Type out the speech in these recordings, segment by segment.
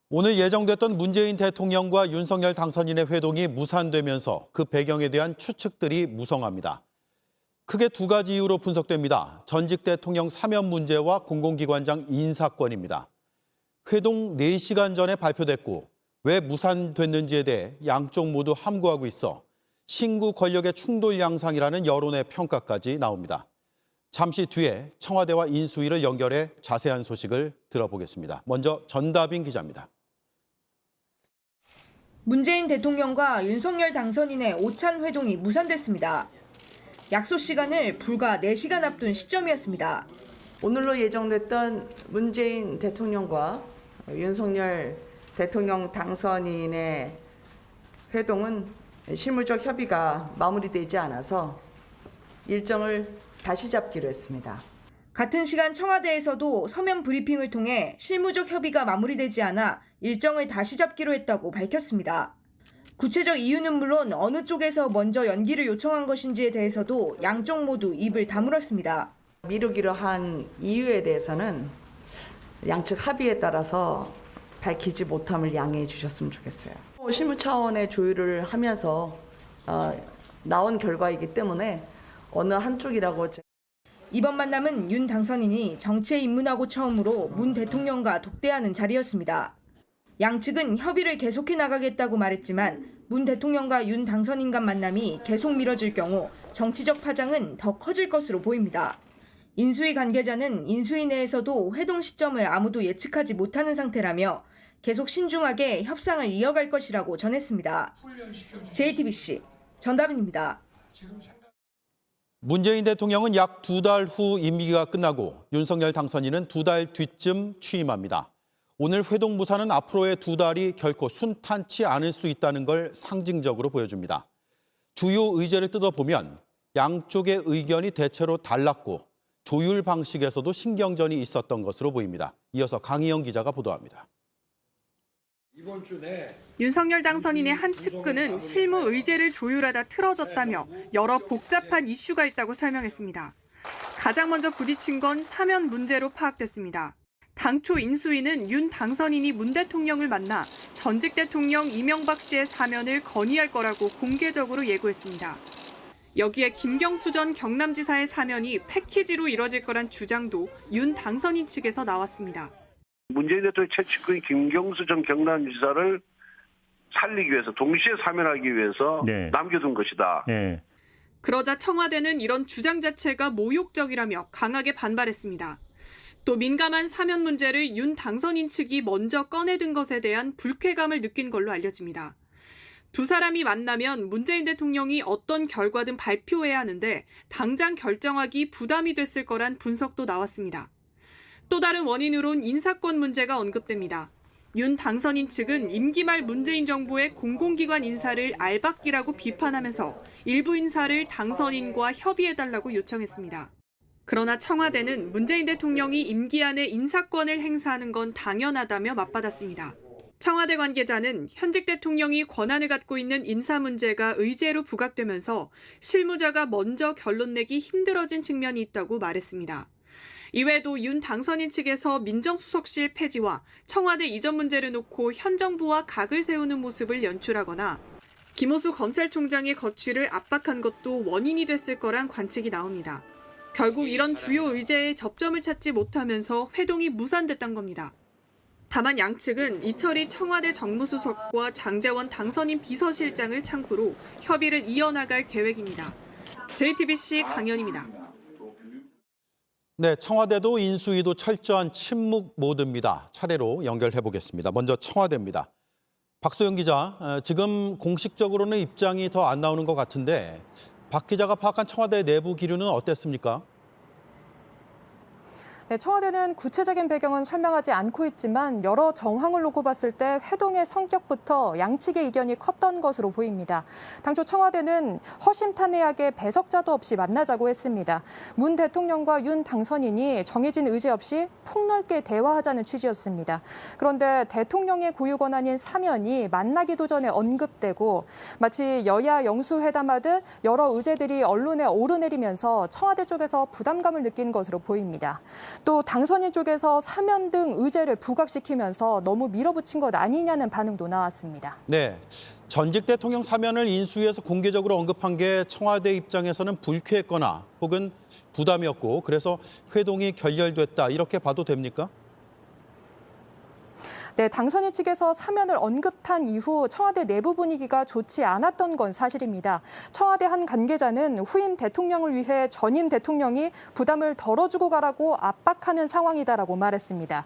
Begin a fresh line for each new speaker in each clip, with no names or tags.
오늘 예정됐던 문재인 대통령과 윤석열 당선인의 회동이 무산되면서 그 배경에 대한 추측들이 무성합니다. 크게 두 가지 이유로 분석됩니다. 전직 대통령 사면 문제와 공공기관장 인사권입니다. 회동 4시간 전에 발표됐고 왜 무산됐는지에 대해 양쪽 모두 함구하고 있어 신구 권력의 충돌 양상이라는 여론의 평가까지 나옵니다. 잠시 뒤에 청와대와 인수위를 연결해 자세한 소식을 들어보겠습니다. 먼저 전다빈 기자입니다.
문재인 대통령과 윤석열 당선인의 오찬 회동이 무산됐습니다. 약속 시간을 불과 4시간 앞둔 시점이었습니다.
오늘로 예정됐던 문재인 대통령과 윤석열 대통령 당선인의 회동은 실무적 협의가 마무리되지 않아서 일정을 다시 잡기로 했습니다.
같은 시간 청와대에서도 서면 브리핑을 통해 실무적 협의가 마무리되지 않아 일정을 다시 잡기로 했다고 밝혔습니다. 구체적 이유는 물론 어느 쪽에서 먼저 연기를 요청한 것인지에 대해서도 양쪽 모두 입을 다물었습니다.
미루기로 한 이유에 대해서는 양측 합의에 따라서 밝히지 못함을 양해해 주셨으면 좋겠어요. 실무 차원의 조율을 하면서 나온 결과이기 때문에 어느 한쪽이라고
이번 만남은 윤 당선인이 정치에 입문하고 처음으로 문 대통령과 독대하는 자리였습니다. 양측은 협의를 계속해 나가겠다고 말했지만 문 대통령과 윤 당선인 간 만남이 계속 미뤄질 경우 정치적 파장은 더 커질 것으로 보입니다. 인수위 관계자는 인수위 내에서도 회동 시점을 아무도 예측하지 못하는 상태라며 계속 신중하게 협상을 이어갈 것이라고 전했습니다. JTBC 전다빈입니다.
문재인 대통령은 약 2달 후 임기가 끝나고 윤석열 당선인은 2달 뒤쯤 취임합니다. 오늘 회동 무산은 앞으로의 2달이 결코 순탄치 않을 수 있다는 걸 상징적으로 보여줍니다. 주요 의제를 뜯어보면 양쪽의 의견이 대체로 달랐고 조율 방식에서도 신경전이 있었던 것으로 보입니다. 이어서 강희영 기자가 보도합니다.
윤석열 당선인의 한 측근은 실무 의제를 조율하다 틀어졌다며 여러 복잡한 이슈가 있다고 설명했습니다. 가장 먼저 부딪힌 건 사면 문제로 파악됐습니다. 당초 인수위는 윤 당선인이 문 대통령을 만나 전직 대통령 이명박 씨의 사면을 건의할 거라고 공개적으로 예고했습니다. 여기에 김경수 전 경남지사의 사면이 패키지로 이뤄질 거란 주장도 윤 당선인 측에서 나왔습니다.
문재인 대통령 최측근 김경수 전 경남지사를 살리기 위해서 동시에 사면하기 위해서 남겨둔 것이다.
그러자 청와대는 이런 주장 자체가 모욕적이라며 강하게 반발했습니다. 또 민감한 사면 문제를 윤 당선인 측이 먼저 꺼내든 것에 대한 불쾌감을 느낀 걸로 알려집니다. 두 사람이 만나면 문재인 대통령이 어떤 결과든 발표해야 하는데 당장 결정하기 부담이 됐을 거란 분석도 나왔습니다. 또 다른 원인으론 인사권 문제가 언급됩니다. 윤 당선인 측은 임기 말 문재인 정부의 공공기관 인사를 알박기라고 비판하면서 일부 인사를 당선인과 협의해달라고 요청했습니다. 그러나 청와대는 문재인 대통령이 임기 안에 인사권을 행사하는 건 당연하다며 맞받았습니다. 청와대 관계자는 현직 대통령이 권한을 갖고 있는 인사 문제가 의제로 부각되면서 실무자가 먼저 결론 내기 힘들어진 측면이 있다고 말했습니다. 이외에도 윤 당선인 측에서 민정수석실 폐지와 청와대 이전 문제를 놓고 현 정부와 각을 세우는 모습을 연출하거나 김호수 검찰총장의 거취를 압박한 것도 원인이 됐을 거란 관측이 나옵니다. 결국 이런 주요 의제에 접점을 찾지 못하면서 회동이 무산됐던 겁니다. 다만 양측은 이철희 청와대 정무수석과 장제원 당선인 비서실장을 창구로 협의를 이어나갈 계획입니다. JTBC 강연입니다.
네, 청와대도 인수위도 철저한 침묵 모드입니다. 차례로 연결해 보겠습니다. 먼저 청와대입니다. 박소영 기자, 지금 공식적으로는 입장이 더 안 나오는 것 같은데 박 기자가 파악한 청와대 내부 기류는 어땠습니까?
네, 청와대는 구체적인 배경은 설명하지 않고 있지만 여러 정황을 놓고 봤을 때 회동의 성격부터 양측의 이견이 컸던 것으로 보입니다. 당초 청와대는 허심탄회하게 배석자도 없이 만나자고 했습니다. 문 대통령과 윤 당선인이 정해진 의제 없이 폭넓게 대화하자는 취지였습니다. 그런데 대통령의 고유 권한인 사면이 만나기도 전에 언급되고 마치 여야 영수회담하듯 여러 의제들이 언론에 오르내리면서 청와대 쪽에서 부담감을 느낀 것으로 보입니다. 또 당선인 쪽에서 사면 등 의제를 부각시키면서 너무 밀어붙인 것 아니냐는 반응도 나왔습니다.
네, 전직 대통령 사면을 인수위에서 공개적으로 언급한 게 청와대 입장에서는 불쾌했거나 혹은 부담이었고 그래서 회동이 결렬됐다 이렇게 봐도 됩니까?
네, 당선인 측에서 사면을 언급한 이후 청와대 내부 분위기가 좋지 않았던 건 사실입니다. 청와대 한 관계자는 후임 대통령을 위해 전임 대통령이 부담을 덜어주고 가라고 압박하는 상황이다라고 말했습니다.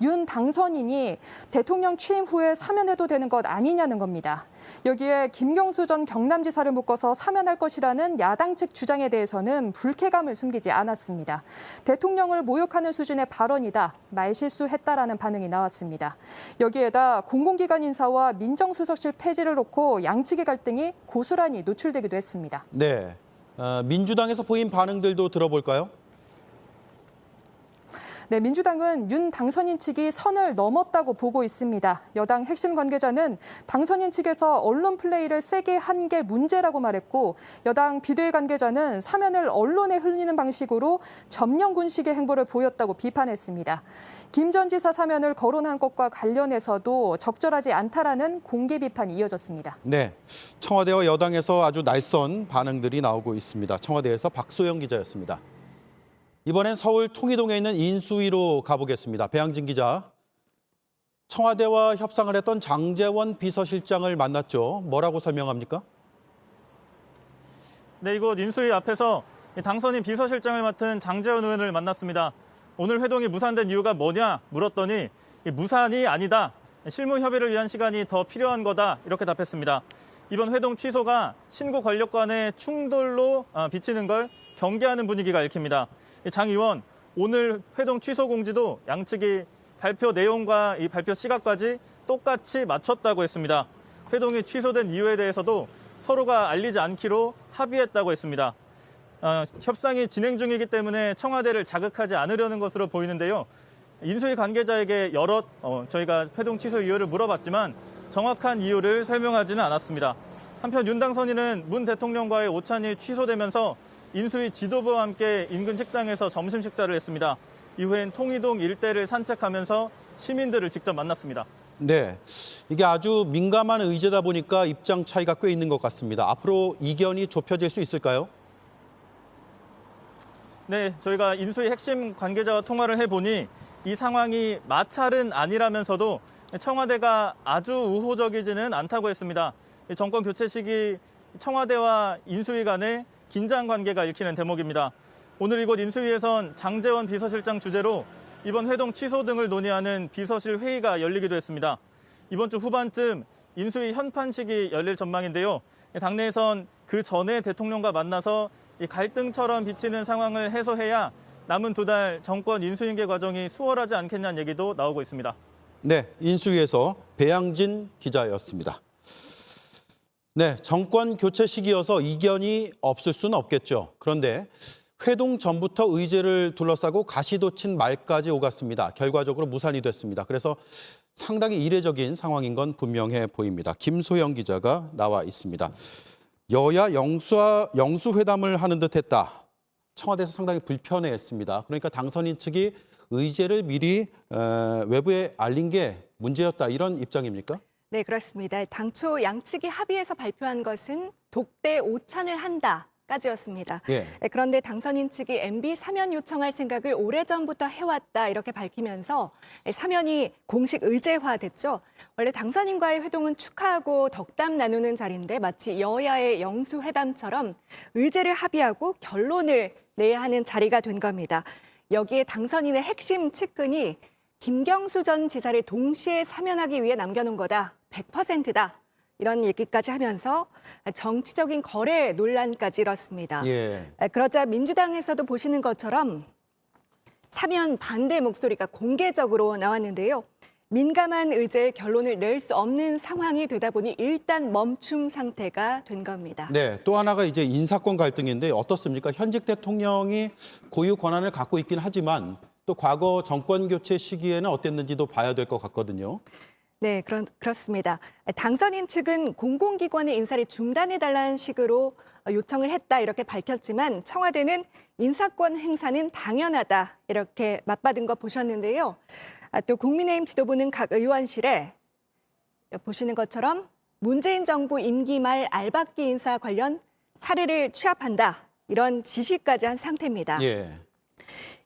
윤 당선인이 대통령 취임 후에 사면해도 되는 것 아니냐는 겁니다. 여기에 김경수 전 경남지사를 묶어서 사면할 것이라는 야당 측 주장에 대해서는 불쾌감을 숨기지 않았습니다. 대통령을 모욕하는 수준의 발언이다, 말실수했다라는 반응이 나왔습니다. 여기에다 공공기관 인사와 민정수석실 폐지를 놓고 양측의 갈등이 고스란히 노출되기도 했습니다.
네, 민주당에서 보인 반응들도 들어볼까요?
네, 민주당은 윤 당선인 측이 선을 넘었다고 보고 있습니다. 여당 핵심 관계자는 당선인 측에서 언론 플레이를 세게 한 게 문제라고 말했고, 여당 비대위 관계자는 사면을 언론에 흘리는 방식으로 점령군식의 행보를 보였다고 비판했습니다. 김 전 지사 사면을 거론한 것과 관련해서도 적절하지 않다라는 공개 비판이 이어졌습니다.
네, 청와대와 여당에서 아주 날선 반응들이 나오고 있습니다. 청와대에서 박소영 기자였습니다. 이번엔 서울 통이동에 있는 인수위로 가보겠습니다. 배양진 기자. 청와대와 협상을 했던 장제원 비서실장을 만났죠. 뭐라고 설명합니까?
네, 이곳 인수위 앞에서 당선인 비서실장을 맡은 장제원 의원을 만났습니다. 오늘 회동이 무산된 이유가 뭐냐 물었더니 무산이 아니다. 실무 협의를 위한 시간이 더 필요한 거다. 이렇게 답했습니다. 이번 회동 취소가 신구 권력 간의 충돌로 비치는 걸 경계하는 분위기가 읽힙니다. 장 의원, 오늘 회동 취소 공지도 양측이 발표 내용과 이 발표 시각까지 똑같이 맞췄다고 했습니다. 회동이 취소된 이유에 대해서도 서로가 알리지 않기로 합의했다고 했습니다. 협상이 진행 중이기 때문에 청와대를 자극하지 않으려는 것으로 보이는데요. 인수위 관계자에게 여럿 저희가 회동 취소 이유를 물어봤지만 정확한 이유를 설명하지는 않았습니다. 한편 윤 당선인은 문 대통령과의 오찬이 취소되면서 인수위 지도부와 함께 인근 식당에서 점심 식사를 했습니다. 이후엔 통이동 일대를 산책하면서 시민들을 직접 만났습니다.
네, 이게 아주 민감한 의제다 보니까 입장 차이가 꽤 있는 것 같습니다. 앞으로 이견이 좁혀질 수 있을까요?
네, 저희가 인수위 핵심 관계자와 통화를 해보니 이 상황이 마찰은 아니라면서도 청와대가 아주 우호적이지는 않다고 했습니다. 정권 교체 시기 청와대와 인수위 간의 긴장 관계가 읽히는 대목입니다. 오늘 이곳 인수위에선 장제원 비서실장 주재로 이번 회동 취소 등을 논의하는 비서실 회의가 열리기도 했습니다. 이번 주 후반쯤 인수위 현판식이 열릴 전망인데요. 당내에선 그 전에 대통령과 만나서 이 갈등처럼 비치는 상황을 해소해야 남은 2달 정권 인수인계 과정이 수월하지 않겠냐는 얘기도 나오고 있습니다.
네, 인수위에서 배양진 기자였습니다. 네, 정권 교체 시기여서 이견이 없을 수는 없겠죠. 그런데 회동 전부터 의제를 둘러싸고 가시돋친 말까지 오갔습니다. 결과적으로 무산이 됐습니다. 그래서 상당히 이례적인 상황인 건 분명해 보입니다. 김소영 기자가 나와 있습니다. 여야 영수회담을 하는 듯 했다. 청와대에서 상당히 불편해했습니다. 그러니까 당선인 측이 의제를 미리 외부에 알린 게 문제였다. 이런 입장입니까?
네, 그렇습니다. 당초 양측이 합의해서 발표한 것은 독대 오찬을 한다까지였습니다.
예.
그런데 당선인 측이 MB 사면 요청할 생각을 오래전부터 해왔다 이렇게 밝히면서 사면이 공식 의제화됐죠. 원래 당선인과의 회동은 축하하고 덕담 나누는 자리인데 마치 여야의 영수회담처럼 의제를 합의하고 결론을 내야 하는 자리가 된 겁니다. 여기에 당선인의 핵심 측근이 김경수 전 지사를 동시에 사면하기 위해 남겨놓은 거다. 100%다. 이런 얘기까지 하면서 정치적인 거래 논란까지 일었습니다.
예.
그러자 민주당에서도 보시는 것처럼 사면 반대 목소리가 공개적으로 나왔는데요. 민감한 의제의 결론을 낼 수 없는 상황이 되다 보니 일단 멈춤 상태가 된 겁니다.
네, 또 하나가 이제 인사권 갈등인데 어떻습니까? 현직 대통령이 고유 권한을 갖고 있긴 하지만 또 과거 정권 교체 시기에는 어땠는지도 봐야 될 것 같거든요.
네, 그렇습니다. 당선인 측은 공공기관의 인사를 중단해달라는 식으로 요청을 했다 이렇게 밝혔지만 청와대는 인사권 행사는 당연하다 이렇게 맞받은 거 보셨는데요. 또 국민의힘 지도부는 각 의원실에 보시는 것처럼 문재인 정부 임기 말 알박기 인사 관련 사례를 취합한다 이런 지시까지 한 상태입니다.
예.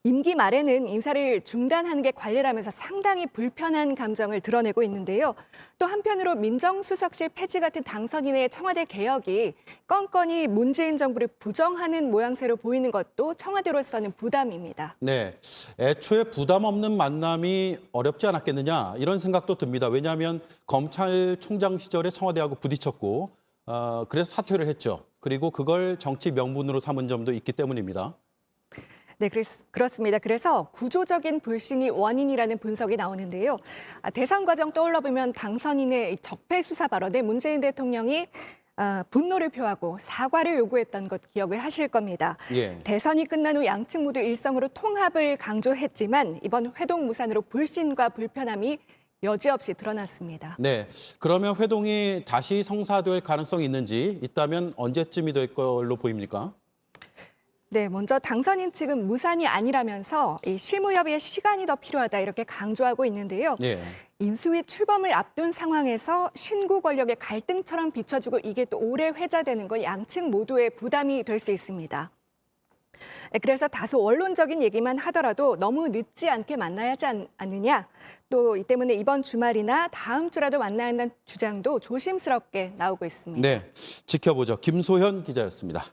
임기 말에는 인사를 중단하는 게 관례라면서 상당히 불편한 감정을 드러내고 있는데요. 또 한편으로 민정수석실 폐지 같은 당선인의 청와대 개혁이 건건이 문재인 정부를 부정하는 모양새로 보이는 것도 청와대로서는 부담입니다.
네, 애초에 부담 없는 만남이 어렵지 않았겠느냐 이런 생각도 듭니다. 왜냐하면 검찰총장 시절에 청와대하고 부딪혔고 그래서 사퇴를 했죠. 그리고 그걸 정치 명분으로 삼은 점도 있기 때문입니다.
네, 그렇습니다. 그래서 구조적인 불신이 원인이라는 분석이 나오는데요. 대선 과정 떠올려보면 당선인의 적폐 수사 발언에 문재인 대통령이 분노를 표하고 사과를 요구했던 것 기억을 하실 겁니다.
예.
대선이 끝난 후 양측 모두 일성으로 통합을 강조했지만 이번 회동 무산으로 불신과 불편함이 여지없이 드러났습니다.
네, 그러면 회동이 다시 성사될 가능성이 있는지 있다면 언제쯤이 될 걸로 보입니까?
네, 먼저 당선인 측은 무산이 아니라면서 이 실무협의에 시간이 더 필요하다 이렇게 강조하고 있는데요.
예.
인수위 출범을 앞둔 상황에서 신구 권력의 갈등처럼 비춰지고 이게 또 오래 회자되는 건 양측 모두의 부담이 될 수 있습니다. 그래서 다소 원론적인 얘기만 하더라도 너무 늦지 않게 만나야 하지 않느냐. 또 이 때문에 이번 주말이나 다음 주라도 만나야 한다는 주장도 조심스럽게 나오고 있습니다.
네, 지켜보죠. 김소현 기자였습니다.